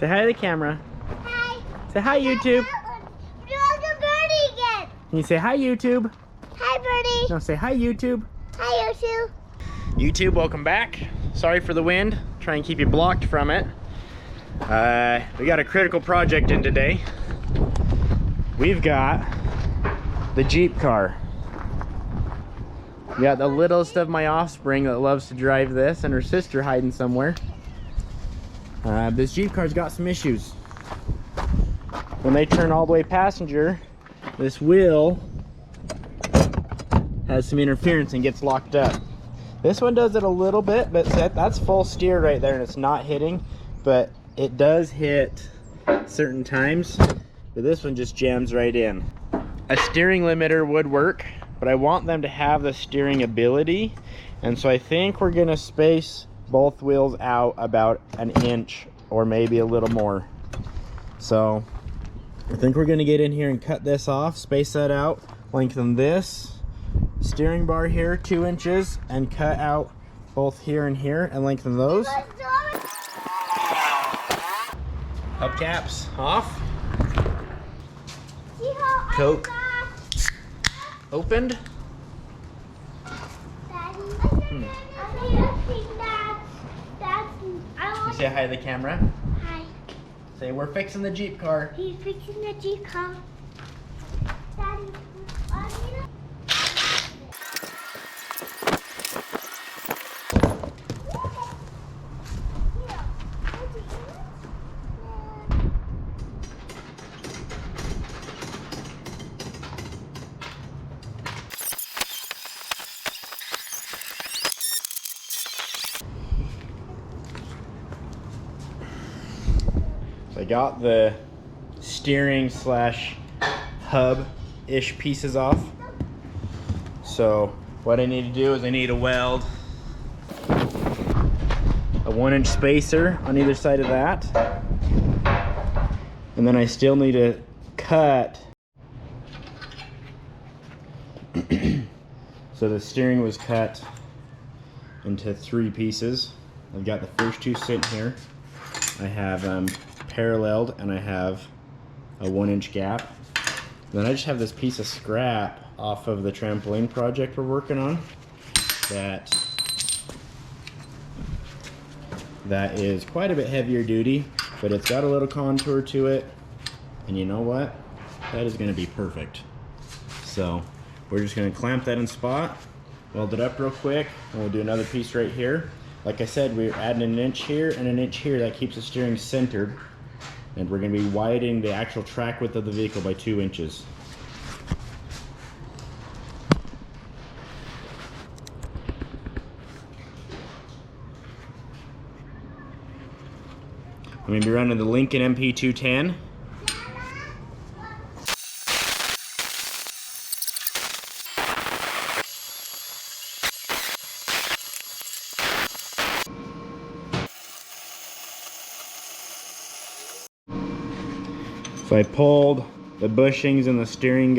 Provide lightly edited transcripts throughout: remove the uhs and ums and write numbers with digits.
Say hi to the camera. Hi. Say hi, YouTube. You're the birdie again. Can you say hi, YouTube? Hi, birdie. No, say hi, YouTube. Hi, YouTube. YouTube, welcome back. Sorry for the wind. Try and keep you blocked from it. We got a critical project in today. We've got the Jeep car. We got the littlest of my offspring that loves to drive this, and her sister hiding somewhere. This Jeep car's got some issues. When they turn all the way passenger, this wheel has some interference and gets locked up. This one does it a little bit, but that's full steer right there and it's not hitting, but it does hit certain times, but this one just jams right in. A steering limiter would work, but I want them to have the steering ability, and so I think we're gonna space both wheels out about an inch or maybe a little more. So I think we're gonna get in here and cut this off, space that out, lengthen this steering bar here 2 inches, and cut out both here and here and lengthen those. Hubcaps off. Coke opened. You say hi to the camera. Hi. Say we're fixing the Jeep car. He's fixing the Jeep car. Daddy, I got the steering slash hub-ish pieces off. So what I need to do is I need to weld a 1-inch spacer on either side of that. And then I still need to cut. So the steering was cut into 3 pieces. I've got the first 2 sitting here. I have paralleled, and I have a 1-inch gap. Then I just have this piece of scrap off of the trampoline project we're working on that is quite a bit heavier duty, but it's got a little contour to it, and you know what? That is going to be perfect. So we're just going to clamp that in spot, weld it up real quick, and we'll do another piece right here. Like I said, we're adding an inch here and an inch here. That keeps the steering centered. And we're going to be widening the actual track width of the vehicle by 2 inches. I'm going to be running the Lincoln MP210. So I pulled the bushings and the steering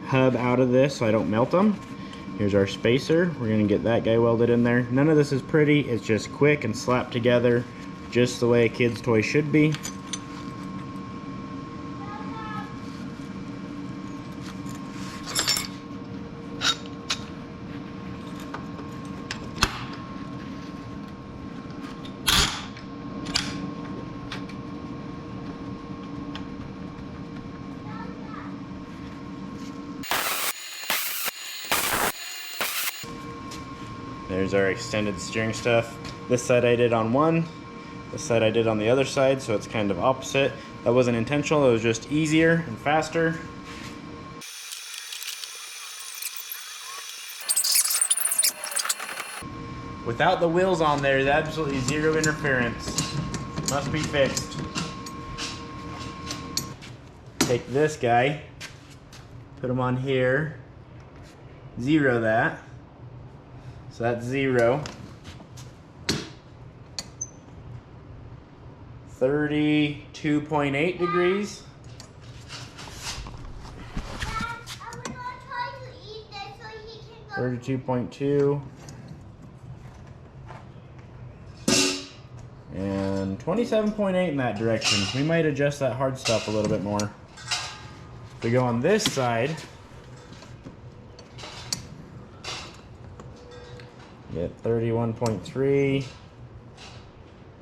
hub out of this so I don't melt them. Here's our spacer. We're gonna get that guy welded in there. None of this is pretty, it's just quick and slapped together just the way a kid's toy should be. There's our extended steering stuff. This side I did on one, this side I did on the other side, so it's kind of opposite. That wasn't intentional, it was just easier and faster. Without the wheels on there, there's absolutely zero interference. Must be fixed. Take this guy, put him on here, zero that. So that's 0. 32.8 degrees. 32.2. And 27.8 in that direction. We might adjust that hard stuff a little bit more. If we go on this side, get 31.3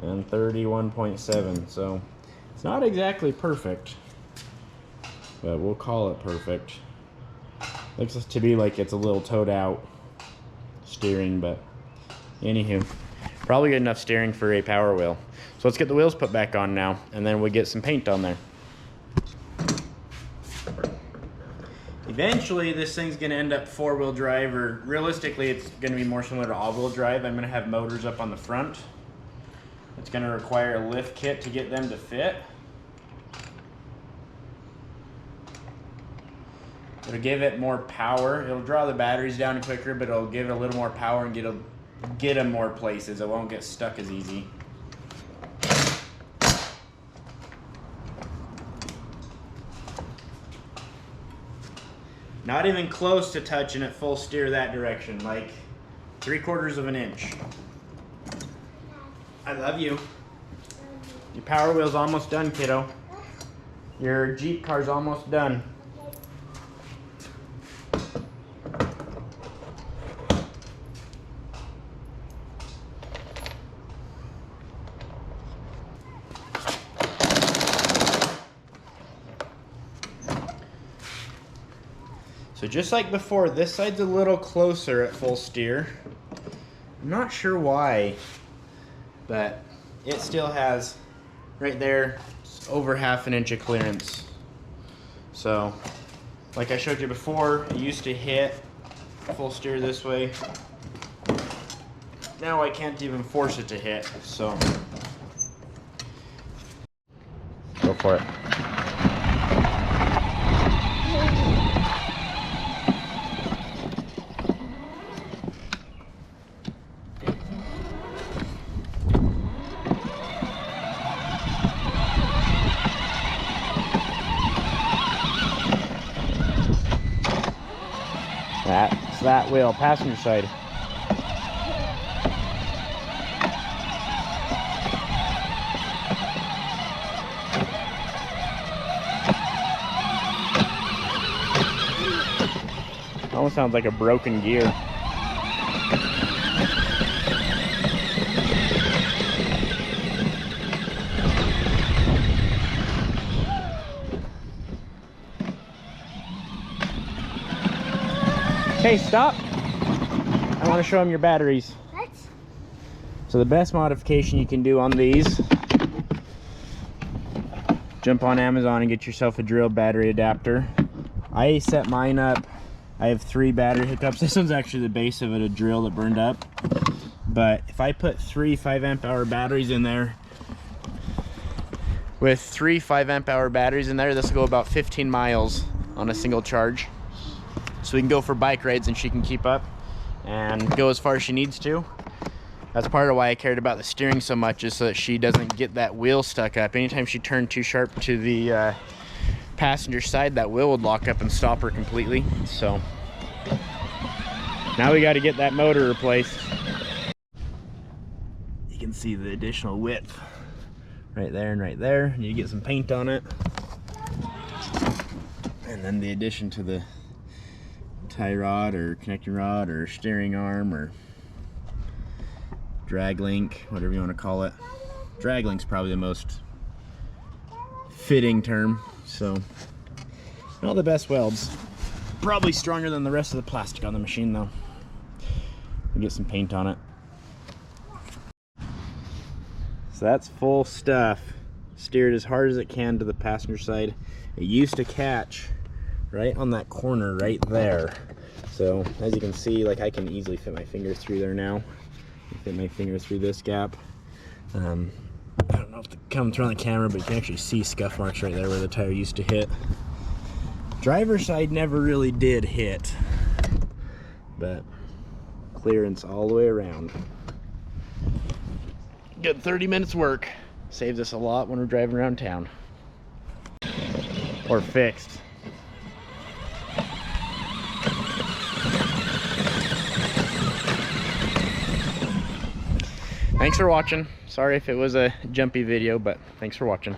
and 31.7. So it's not exactly perfect, but we'll call it perfect. Looks to be like it's a little toed out steering, but anywho, probably good enough steering for a power wheel. So let's get the wheels put back on now, and then we get some paint on there. Eventually, this thing's gonna end up four-wheel drive, or realistically, it's gonna be more similar to all-wheel drive. I'm gonna have motors up on the front. It's gonna require a lift kit to get them to fit. It'll give it more power. It'll draw the batteries down quicker, but it'll give it a little more power and get them more places. It won't get stuck as easy. Not even close to touching it full steer that direction, like 3/4 of an inch. I love you. Your power wheel's almost done, kiddo. Your Jeep car's almost done. So just like before, this side's a little closer at full steer. I'm not sure why, but it still has right there over 1/2 inch of clearance. So like I showed you before, it used to hit full steer this way. Now I can't even force it to hit, so go for it. That's that wheel, passenger side. Almost sounds like a broken gear. Hey, stop. I want to show them your batteries. What? So the best modification you can do on these, jump on Amazon and get yourself a drill battery adapter. I set mine up. I have 3 battery hookups. This one's actually the base of it, a drill that burned up. But if I put 3 5-amp-hour batteries in there, with 3 5-amp-hour batteries in there, this will go about 15 miles on a single charge. So we can go for bike rides and she can keep up and go as far as she needs to. That's part of why I cared about the steering so much, is so that she doesn't get that wheel stuck up. Anytime she turned too sharp to the passenger side, that wheel would lock up and stop her completely. So now we got to get that motor replaced. You can see the additional width right there and right there. Need to get some paint on it. And then the addition to the tie rod or connecting rod or steering arm or drag link, whatever you want to call it. Drag link's probably the most fitting term. So not the best welds. Probably stronger than the rest of the plastic on the machine though. We'll get some paint on it. So that's full stuff. Steered as hard as it can to the passenger side. It used to catch right on that corner right there. So as you can see, like I can easily fit my finger through there now. Fit my finger through this gap. I don't know if it comes through on the camera, but you can actually see scuff marks right there where the tire used to hit. Driver's side never really did hit, but clearance all the way around. Good 30 minutes work. Saves us a lot when we're driving around town. Or fixed. Thanks for watching. Sorry if it was a jumpy video, but thanks for watching.